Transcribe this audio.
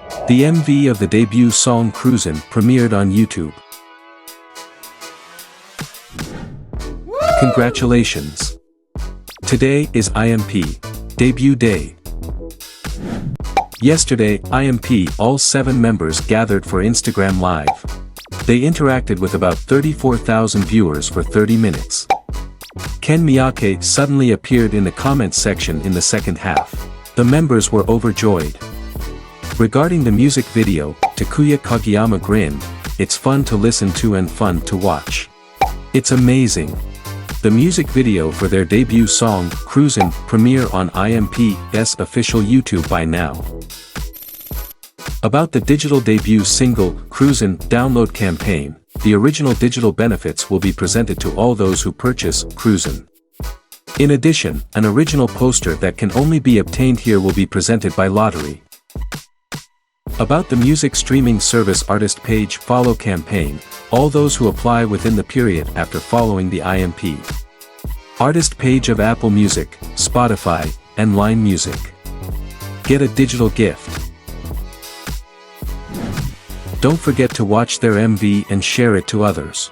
The MV of the debut song CRUISIN premiered on YouTube. Congratulations! Today is IMP debut day. Yesterday, IMP all 7 members gathered for Instagram Live. They interacted with about 34,000 viewers for 30 minutes. Ken Miyake suddenly appeared in the comments section in the second half. The members were overjoyed. Regarding the music video, Takuya Kageyama grinned, "It's fun to listen to and fun to watch. It's amazing." The music video for their debut song, CRUISIN, premiere on IMP's official YouTube by now. About the digital debut single, CRUISIN, download campaign, the original digital benefits will be presented to all those who purchase CRUISIN. In addition, an original poster that can only be obtained here will be presented by lottery. About the music streaming service artist page follow campaign, all those who apply within the period after following the IMP artist page of Apple Music, Spotify, and Line Music get a digital gift. Don't forget to watch their MV and share it to others.